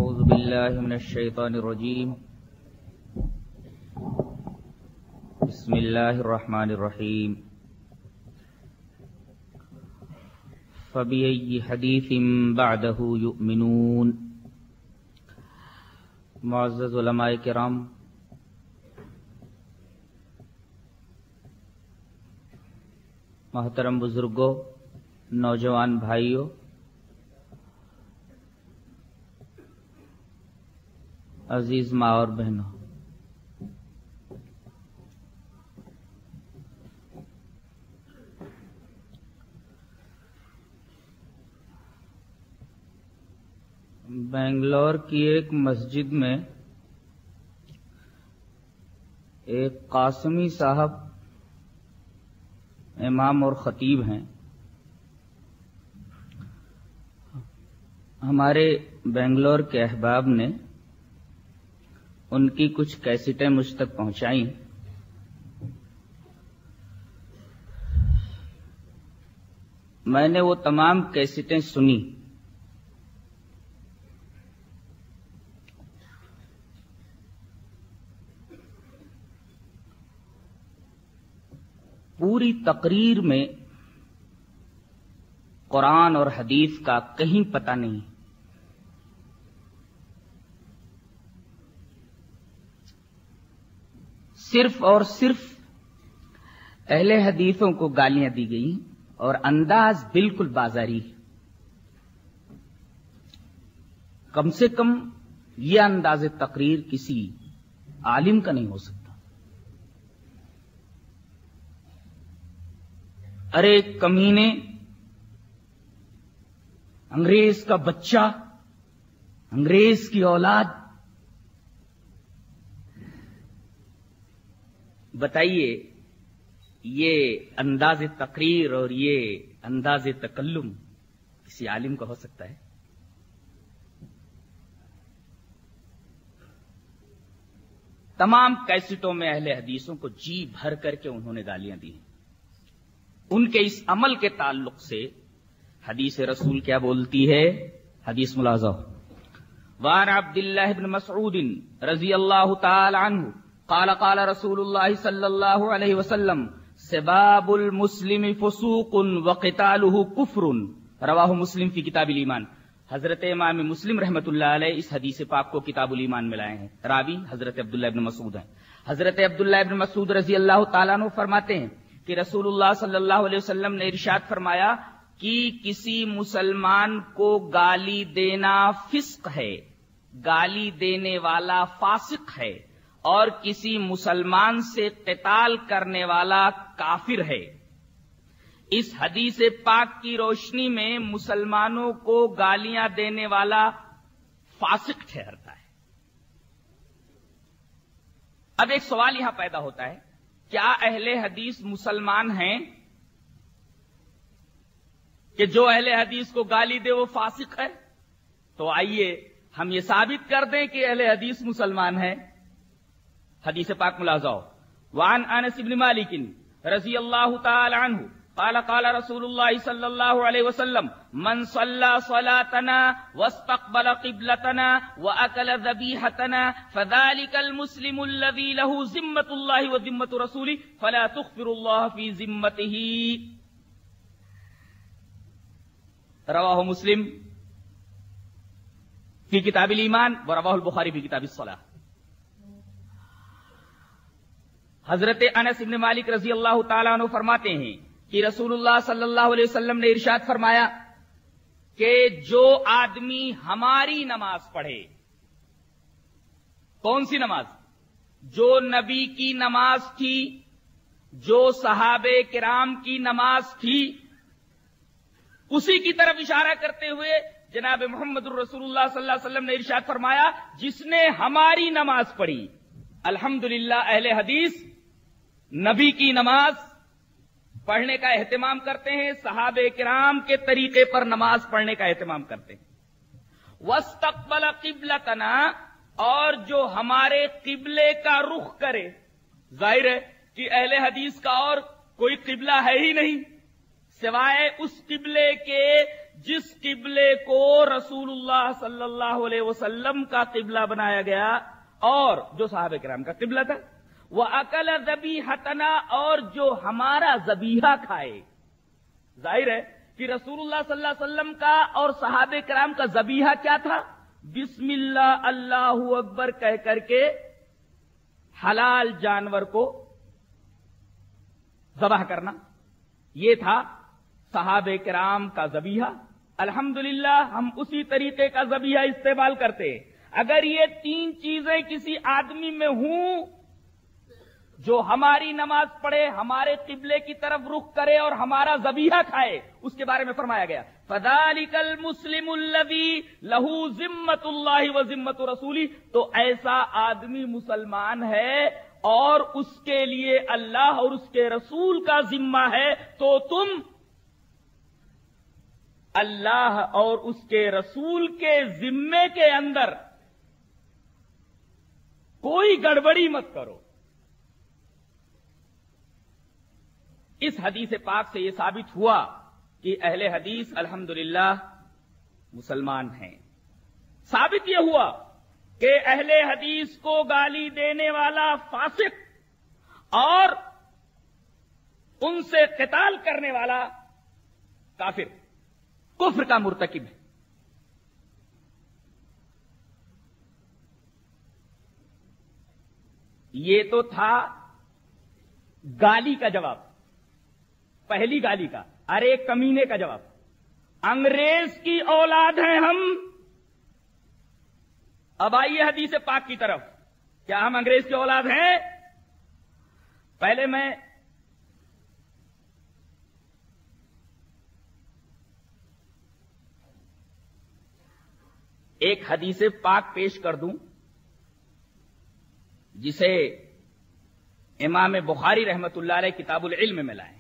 اعوذ باللہ من الشیطان الرجیم بسم اللہ الرحمن الرحیم فبأي حدیث بعدہ یؤمنون۔ معزز علماء کرام، محترم بزرگوں، نوجوان بھائیوں، عزیز ماں اور بہنوں، بنگلور کی ایک مسجد میں ایک قاسمی صاحب امام اور خطیب ہیں۔ ہمارے بنگلور کے احباب نے ان کی کچھ کیسٹیں مجھ تک پہنچائیں۔ میں نے وہ تمام کیسٹیں سنی۔ پوری تقریر میں قرآن اور حدیث کا کہیں پتہ نہیں۔ صرف اور صرف اہل حدیثوں کو گالیاں دی گئیں اور انداز بالکل بازاری۔ کم سے کم یہ انداز تقریر کسی عالم کا نہیں ہو سکتا۔ ارے کمینے، انگریز کا بچہ، انگریز کی اولاد، بتائیے یہ انداز تقریر اور یہ انداز تکلم کسی عالم کا ہو سکتا ہے؟ تمام کیسٹوں میں اہل حدیثوں کو جی بھر کر کے انہوں نے گالیاں دی ہیں۔ ان کے اس عمل کے تعلق سے حدیث رسول کیا بولتی ہے؟ حدیث ملاحظہ۔ وعن عبد اللہ بن مسعود رضی اللہ تعالی عنہ قال قال رسول اللہ صلی اللہ علیہ وسلم سباب المسلم فسوق وقتالہ کفر، رواہ مسلم فی کتاب الایمان۔ حضرت امام مسلم رحمۃ اللہ علیہ اس حدیث پاک کو کتاب الایمان میں لائے ہیں۔ راوی حضرت عبداللہ ابن مسعود ہیں۔ حضرت عبداللہ ابن مسعود رضی اللہ تعالیٰ عنہ فرماتے ہیں کہ رسول اللہ صلی اللہ علیہ وسلم نے ارشاد فرمایا کہ کسی مسلمان کو گالی دینا فسق ہے، گالی دینے والا فاسق ہے، اور کسی مسلمان سے قتال کرنے والا کافر ہے۔ اس حدیث پاک کی روشنی میں مسلمانوں کو گالیاں دینے والا فاسق ٹھہرتا ہے۔ اب ایک سوال یہاں پیدا ہوتا ہے، کیا اہل حدیث مسلمان ہیں کہ جو اہل حدیث کو گالی دے وہ فاسق ہے؟ تو آئیے ہم یہ ثابت کر دیں کہ اہل حدیث مسلمان ہیں۔ حدیث پاک ملاحظہ۔ وعن انس بن مالک رضی اللہ تعالی عنہ قال قال رسول اللہ صلی اللہ علیہ وسلم من صلى صلاتنا واستقبل قبلتنا واكل ذبيحتنا فذلك المسلم الذي له ذمة الله وذمة رسوله فلا تخفر الله في ذمته، رواہ مسلم فی کتاب الایمان ورواہ البخاری فی کتاب الصلاۃ۔ حضرت انس بن مالک رضی اللہ تعالیٰ عنہ فرماتے ہیں کہ رسول اللہ صلی اللہ علیہ وسلم نے ارشاد فرمایا کہ جو آدمی ہماری نماز پڑھے، کون سی نماز؟ جو نبی کی نماز تھی، جو صحابہ کرام کی نماز تھی، اسی کی طرف اشارہ کرتے ہوئے جناب محمد الرسول اللہ صلی اللہ علیہ وسلم نے ارشاد فرمایا جس نے ہماری نماز پڑھی۔ الحمدللہ اہل حدیث نبی کی نماز پڑھنے کا اہتمام کرتے ہیں، صحابہ کرام کے طریقے پر نماز پڑھنے کا اہتمام کرتے ہیں۔ واستقبل قبلتنا، اور جو ہمارے قبلے کا رخ کرے۔ ظاہر ہے کہ اہل حدیث کا اور کوئی قبلہ ہے ہی نہیں سوائے اس قبلے کے جس قبلے کو رسول اللہ صلی اللہ علیہ وسلم کا قبلہ بنایا گیا اور جو صحابہ کرام کا قبلہ تھا، وَأَكَلَ ذَبِيحَتَنَا، اور جو ہمارا ذبیحہ کھائے۔ ظاہر ہے کہ رسول اللہ صلی اللہ علیہ وسلم کا اور صحابہ کرام کا ذبیحہ کیا تھا؟ بسم اللہ اللہ اکبر کہہ کر کے حلال جانور کو ذبح کرنا، یہ تھا صحابہ کرام کا ذبیحہ۔ الحمدللہ ہم اسی طریقے کا ذبیحہ استعمال کرتے ہیں۔ اگر یہ تین چیزیں کسی آدمی میں ہوں، جو ہماری نماز پڑھے، ہمارے قبلے کی طرف رخ کرے اور ہمارا ذبیحہ کھائے، اس کے بارے میں فرمایا گیا فَذَلِكَ الْمُسْلِمُ الَّذِي لَهُ ذِمَّةُ اللَّهِ وَذِمَّةُ رَسُولِهِ، تو ایسا آدمی مسلمان ہے اور اس کے لیے اللہ اور اس کے رسول کا ذمہ ہے، تو تم اللہ اور اس کے رسول کے ذمے کے اندر کوئی گڑبڑی مت کرو۔ اس حدیث پاک سے یہ ثابت ہوا کہ اہل حدیث الحمدللہ مسلمان ہیں۔ ثابت یہ ہوا کہ اہل حدیث کو گالی دینے والا فاسق اور ان سے قتال کرنے والا کافر، کفر کا مرتکب ہے۔ یہ تو تھا گالی کا جواب، پہلی گالی کا، ارے کمینے کا جواب۔ انگریز کی اولاد ہیں ہم۔ اب آئیے حدیث پاک کی طرف، کیا ہم انگریز کی اولاد ہیں؟ پہلے میں ایک حدیث پاک پیش کر دوں جسے امام بخاری رحمت اللہ علیہ کتاب العلم میں لائے ہیں۔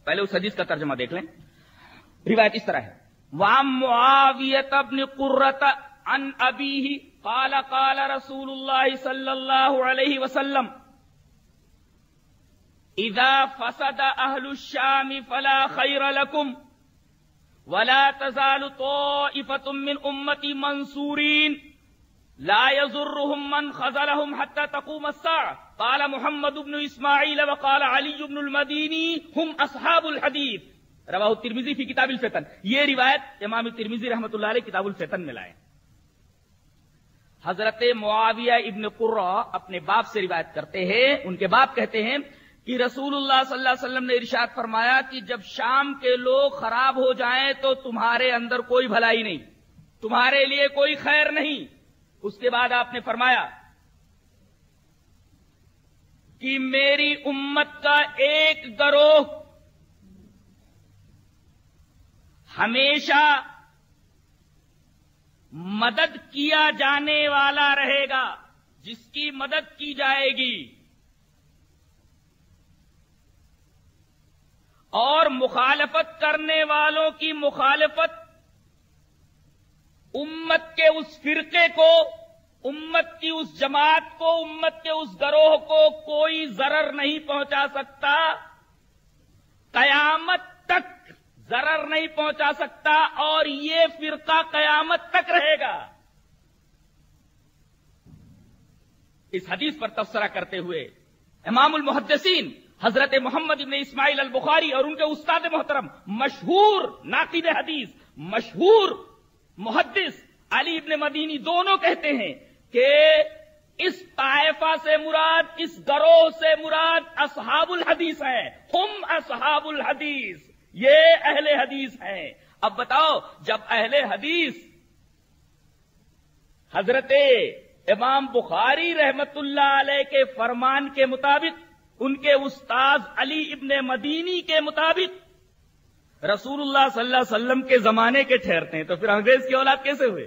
پہلے اس حدیث کا ترجمہ دیکھ لیں۔ روایت اس طرح ہے، وَعَن مُعَاوِيَةَ بْنِ قُرَّةَ عَنْ أَبِيهِ قَالَ قَالَ رَسُولُ اللَّهِ صَلَّى اللَّهُ عَلَيْهِ وَسَلَّمَ إِذَا فَسَدَ أَهْلُ الشَّامِ فَلَا خَيْرَ لَكُمْ وَلَا تَزَالُ طَائِفَةٌ مِّنْ أُمَّتِي مَنْصُورِينَ لا يضرهم من خذلهم حتى تقوم الساعة قال محمد بن اسماعیل وقال علی بن المدینی هم اصحاب الحدیث رواہ الترمذی فی کتاب الفتن۔ یہ روایت امام ترمذی رحمۃ اللہ علیہ کتاب الفتن میں لائے۔ حضرت معاویہ ابن قرہ اپنے باپ سے روایت کرتے ہیں، ان کے باپ کہتے ہیں کہ رسول اللہ صلی اللہ علیہ وسلم نے ارشاد فرمایا کہ جب شام کے لوگ خراب ہو جائیں تو تمہارے اندر کوئی بھلائی نہیں، تمہارے لیے کوئی خیر نہیں۔ اس کے بعد آپ نے فرمایا کہ میری امت کا ایک گروہ ہمیشہ مدد کیا جانے والا رہے گا، جس کی مدد کی جائے گی، اور مخالفت کرنے والوں کی مخالفت امت کے اس فرقے کو، امت کی اس جماعت کو، امت کے اس گروہ کو کوئی ضرر نہیں پہنچا سکتا، قیامت تک ضرر نہیں پہنچا سکتا، اور یہ فرقہ قیامت تک رہے گا۔ اس حدیث پر تبصرہ کرتے ہوئے امام المحدثین حضرت محمد بن اسماعیل البخاری اور ان کے استاد محترم مشہور ناقد حدیث، مشہور محدث علی ابن مدینی دونوں کہتے ہیں کہ اس طائفہ سے مراد، اس گروہ سے مراد اصحاب الحدیث ہیں، ہم اصحاب الحدیث، یہ اہل حدیث ہیں۔ اب بتاؤ، جب اہل حدیث حضرت امام بخاری رحمت اللہ علیہ کے فرمان کے مطابق، ان کے استاذ علی ابن مدینی کے مطابق رسول اللہ صلی اللہ علیہ وسلم کے زمانے کے ٹھہرتے ہیں، تو پھر انگریز کی اولاد کیسے ہوئے؟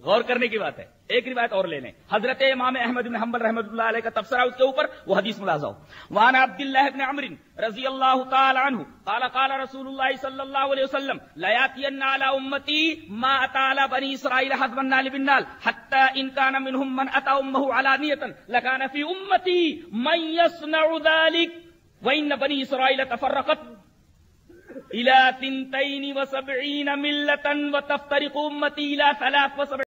غور کرنے کی بات ہے۔ ایک روایت اور لے لیں، حضرت امام احمد بن حنبل رحمۃ اللہ علیہ کا تبصرہ اس کے اوپر، وہ حدیث ملاحظہ ہو۔ وعن عبداللہ بن عمرو رضی اللہ تعالی عنہ قال قال رسول اللہ صلی اللہ علیہ وسلم لا یاتین علی امتی ما اتى علی بنی اسرائیل حسب النال بالنال حتى ان كان منهم من اتى امه علانیۃ لكان في امتی من يصنع ذلك وان بنی اسرائیل تفرقت إلى 72 ملة وتفترق أمتي إلى 73